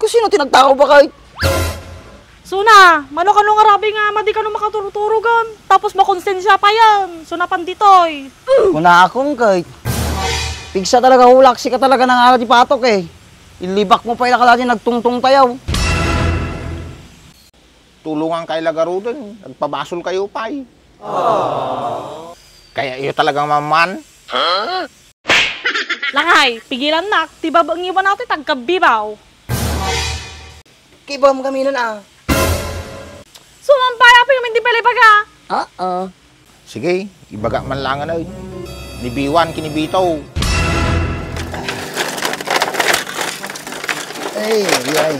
Kung sino tinagtakaw ba kahit? Suna, mano ka nung arabi nga, madi ka nung makaturuturugan. Tapos makonsensya pa yan. Suna panditoy. Kuna akong kahit. Pigsa talaga hulaksi ka talaga ng ara di patok eh. Ilibak mo pa ilakalasi nagtungtong tayaw. Tulungan kay lagaro dun. Nagpabasol kayo pa eh. Kaya iyo talagang maman. Langay, pigilan na. Tiba ba ang iwan natin tagkabibaw? Kibam kami nun ah. Sumampay, api yung hindi palibaga. Sige, ibaga man lang na. Nibiwan, kinibitaw. Ay, ay.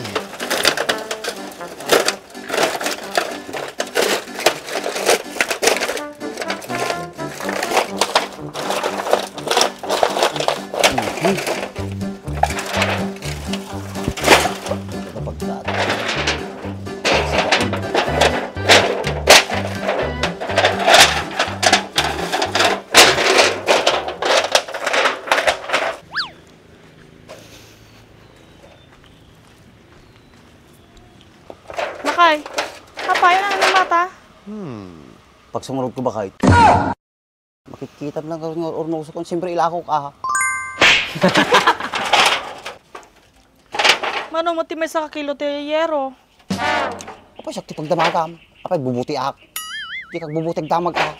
Lakay, kapayan ang ng mata. Pag sumunod ko ba kahit? Makikita lang karon nga ornoso kon siyempre ilako ka. Mano mo timay sa kakilo ti yero. Apay sakti pagdamagam. Apay bubuti ak. Di kag bubutig damag ka.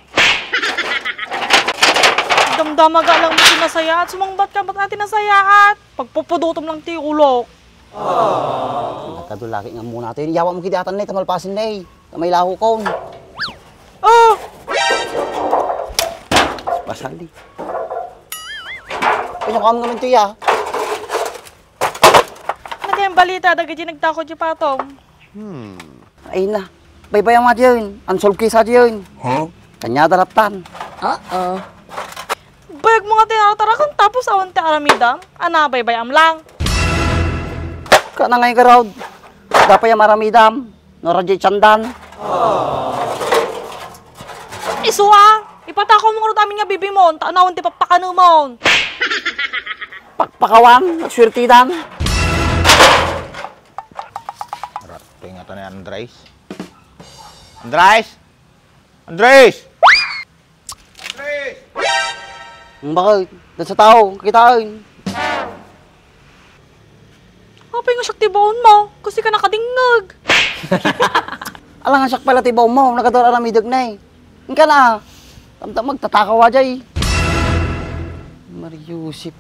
Damdamaga lang mo tinasayaat. Sumangbat ka ba't natin nasayaat? Pagpupudutom lang ti ulok. Nakadulaki nga muna natin. Yawa mo kidatan na tamalpasin na eh. Kamay lahu kon. Oh! Pasali. Pinyakam naman ito ya. Nagayang balita, dagay nagtakot yung patong. Ay na. Baybayang nga diyan. Unsolved case nga diyan. Kanya daraptan. Bayag mo nga tinatarakan tapos awan ti aramidam. Ana, baybayam lang. Ka na ngayon ka raw. Dapay maramidam. Noradjay chandan. Isuwa! Ipatakaw mo nga amin nga bibi mo. Taanawan ti papakano mo. Pakpakawan. Nagswirtidan. Rato yung ito ni Andres. Andres! Andres! Andres! Bakit? Dan sa tao. Kitain. Apay nga saktibaon mo. Kasi ka nakadingag. Alang nga siyak pala tibaw mo. Nakadara na midag na eh. Ang ka na. Tamtang magtatakaw ajay. Mariusip.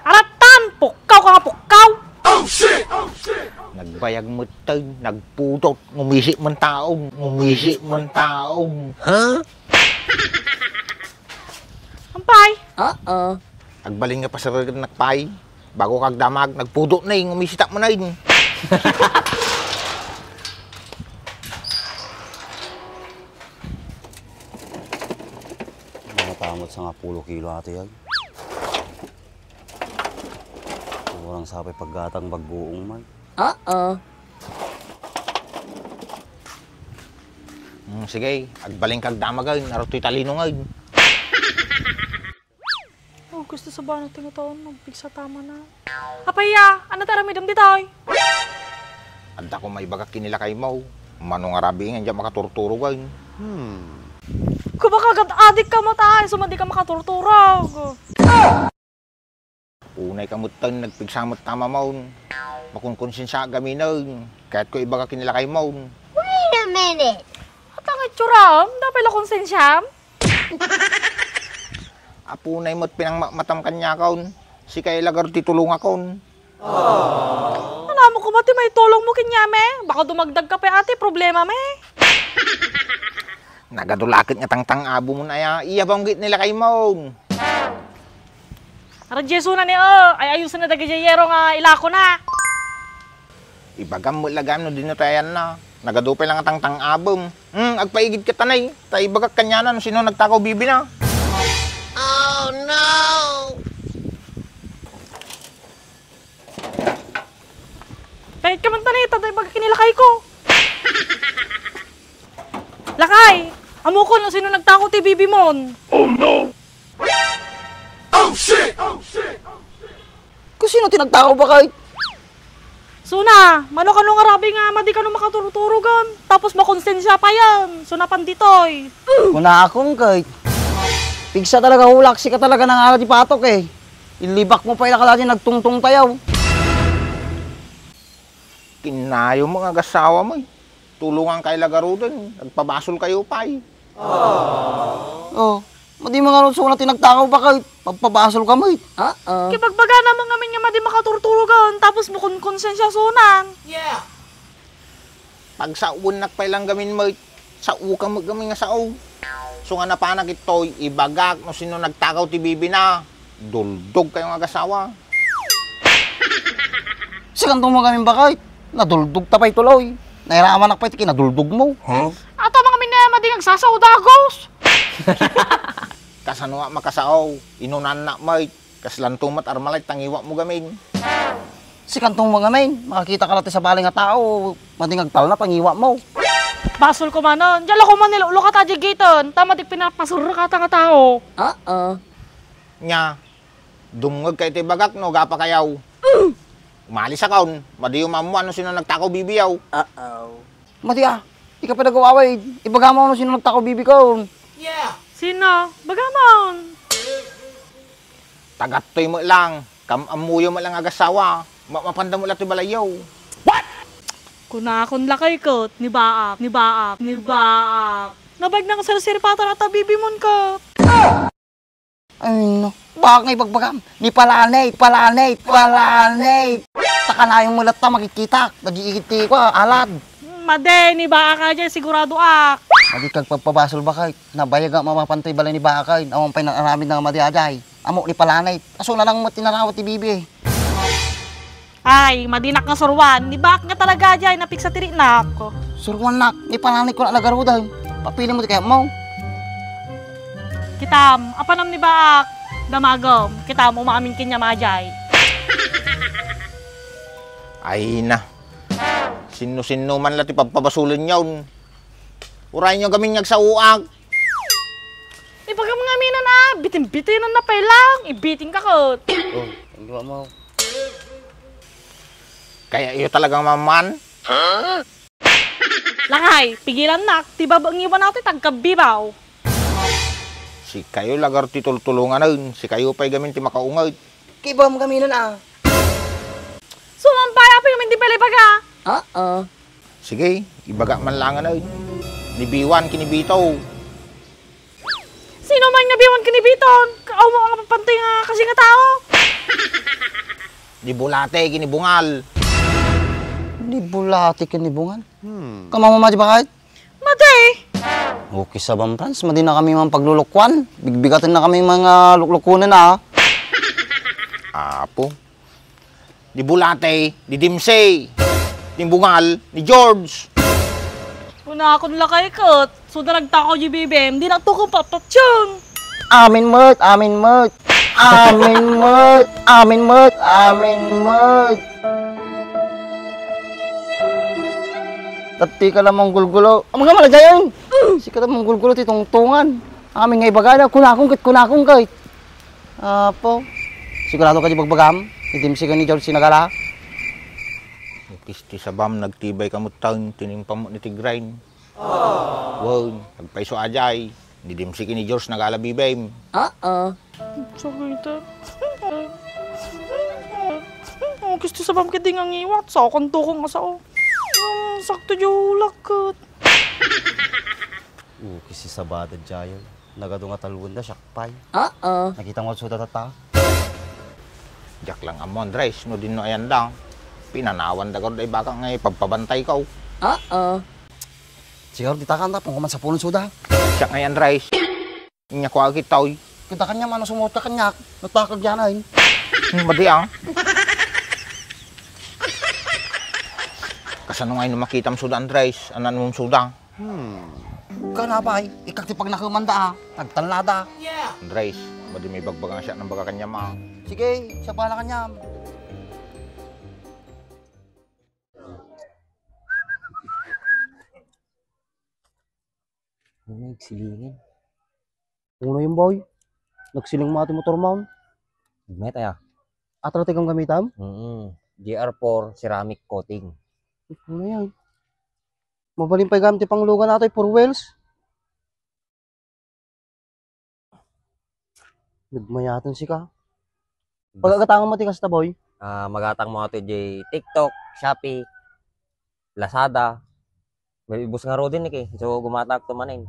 Aratan! Pukaw ka nga pukaw! Nagbayag mo tayo, nagpudot, ngumisi man taong, ngumisi man taong. Ampay! Nagbaling nga pa sa rin nakpay, bago kag damag, nagpudot na yung ngumisita mo na yun. Nakatamot sa nga 10 kilo ate yan. Kurang sapay paggatang bagbuong man. Sige, agbaling kag damag ay, naroto'y talino nga yun. Oh, gusto sa ba natin ito? Nagpigsa tama na. Apaya! Ano taramidam di tayo? Anda ko may bagak kinila kay Mau. Manong arabi nga dyan makaturturo ka yun. Kung baka adik ka mo tayo, sumandi ka makaturturag. Unay kamutan, nagpigsamot tama Mau. Makunkonsensya gaminaw. Kahit ko ibaga kinila kay Mau. Wait a minute. At ang itsuram, dapat lang konsensyam. Apunay mo't pinang matam kanya kaun. Si kay lagar titulong akon. Ano mo kumati may tulong mo kinyame? Baka dumagdag ka pa ate, problema me. Nagadulakit nga tangtang abo mo na ya. Iyabanggit nila kay Mau. Radyeso na ni ay ayusin na dagayero nga ilako na. Ibagam mo lagam no dinutayan na. Nagadupay lang ang tangtang abom. Agpaigid ka tanay. Tay bagak kanya na no sino nagtakaw bibi na. Oh no! Kahit ka man tanay, tatay baga kinilakay ko. Lakay! Amo ko no sino nagtako ti bibi mon. Oh no! Oh shit! Kung sino tinagtakaw ba kahit? Suna, mano ka nung arabi nga madi ka nung makaturuturugan. Tapos makonsensya pa yan. Suna panditoy. Kuna akong kahit. Pigsa talaga hulaksi ka talaga ng alat patok eh. Ilibak mo pa yung kalasi nagtungtong tayaw. Kinayo mga gasawa mo eh. Tulungan kay lagaro din. Nagpabasol kayo pa eh. Oh, madi mga ron suna tinagtakaw ba kahit? Pagpabasol ka mo eh. Kipagbaga naman ngamin nga madi makaturuturugan. Tapos makonsensya sunan. Pag sa unak pa lang gamin mo, sa uka mo gamin nga sa o. So nga napanak ito'y ibagak no sino nagtakaw ti bibi na. Duldog kayo nga gasawa. Sa kantong mo kami ba kahit? Naduldog ta pa'y tuloy. Nairaman na pa'y kinaduldog mo. Ato mga minema di nagsasaudagos. Kasano nga makasao, inunan na mo, kaslantumat armalay tangiwa mo gamin. Si kantong mo kami, makakita ka natin sa baling nga tao. Madingagtal na pangiwa mo. Basol ko manon. Diyan ako man nilulo ka tadya giton. Tama di pinapasura ka nga tao. Nya, dumngag kay ti bagak no, gapa kayaw. Umalis akaw, madi umamuan no sino nagtakaw bibiyaw. Mati di ka pa nag-uaway. Ibaga mo ano sino nagtakaw bibi ko. Sino? Bagamon. Tagatoy mo lang, kamamuyo mo lang agasawa, mapanda mo lang ti balayaw. Kuna akong lakay ko. Ni baak. Nabag nang sarsiripata na tabibi mon ko. Ay no, bakit nga ibagbagam? Ni palanay. Taka na yung mulat ta makikita. Nag-iikiti ko, alad. Made, ni baak ka dyan. Sigurado ak. Madi kag pagpabasol ba kahit? Nabayag nga mamapantay balay ni Bakay. Awang pay naramid na madi ajay. Amo ni palanay. Aso na lang mo tinarawat ti bibi. Ay, madinak nga surwan. Ni baak nga talaga dyan. Napik sa tiri na ako. Surwan nak, ni palanay ko na nagaruday. Papili mo ti kaya mo. Kitam, apanam ni baak. Damagom. Kitam, umamin kinya majay. Ay na, sino-sino man lati pagpabasulin yun. Uray nyo gamin ngag sa uag. Ibaga mga minan na. Bitin-bitinan na pa lang. Ibiting ka ko. Oh, hindi mo. Kaya iyo talagang maman. Langay, pigilan na. Tiba ba ang iwan natin tagkabibaw? Si kayo lagar ti tultulungan nun. Si kayo pa'y gamin ti makaungay. Kiba mo kami nun Sumampaya pa yung hindi pala ibaga. Sige, ibaga man lang na nun. Nibiwan, kinibitaw. Sino man nabiwan kinibiton? Kaaw mo ang papantay nga kasi nga tao. Di bulate, kinibungal. Hindi bulati kinibungan. Kamama di ba kahit? Mate. Okay sa Frans, madi na kami mga paglulukwan. Bigbigatin na kami mga luklukunan na. Apo. Di bulate, di dimsey. Di bungal, ni George. Una akong lakay ko. So na nagtako yung bibim. Di na to kong papapchong. Amin mert. Tati ka lamang gulgulo. Ang mga malagayan. Si ka lamang gulgulo titungtungan. Amin nga ibagala. Kunakong kahit. Apo. Sigurado ka di bagbagam? Itimsi ka ni George sinagala. Kisti sa bam, nagtibay kamutang, tinimpam mo ni Tigrain. Wow, nagpaiso ajay. Nidimsi ni George nagalabibay. Sakita. Gusto sa bamkit din ang iwat. Sa akong tukong asao. Sakto yung lakot. Kisi sa bata dyan. Nagado nga talwon na syakpay. Nakita mo sa tata. Jak lang amon, Andres, no din no ayan lang. Pinanawan da ko day baka ngay pagpabantay ko. Siguro ditakan ta, pangkuman sa punong suda. Siya ngay Andres. Inya ko agit taoy. Kita kanya man sumuta kanya. Natakag yan ay. Madi ang. Kasano ngay no makitam suda, Andres? Anan mong suda? Kana pa ay. Ikak ti pag nakumanda nagtanlada. Andres, madi may bagbagang siya ng baga kanya ma. Sige, siya pala kanya. Nagsilingin. Uno yung boy. Nagsiling mo ati motor mount. May tayo. Atro tikang gamitam? GR4 ceramic coating. Ano yan? Mabaling pa gamit pang lugan nato for wheels. Nagmayatan si ka. Pagkakatangan mo tikas ta boy. Magatang mo ito TikTok, Shopee, Lazada. May ibus nga ro din so gumatang to manin.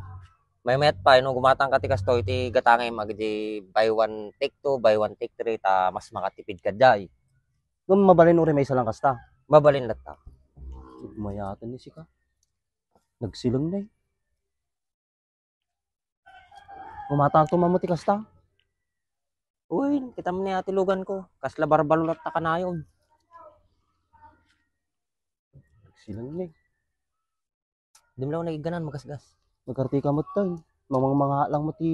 May met pa no gumatang ka tikas to iti gatangay mag buy one take two, buy one take three ta mas makatipid ka jay. Kung mabalin uri may isa lang kasta. Mabalin latta. Nagmayatan ni si ka. Nagsilang na eh. Kumatang to mamuti kasta. Uy, kita mo ni ati lugan ko. Kasla barbalo latta ka na yun. Nagsilang na eh. Di mo lang nagiganan magasgas. Nagkartika mo tayo. Mamang mga lang mo ti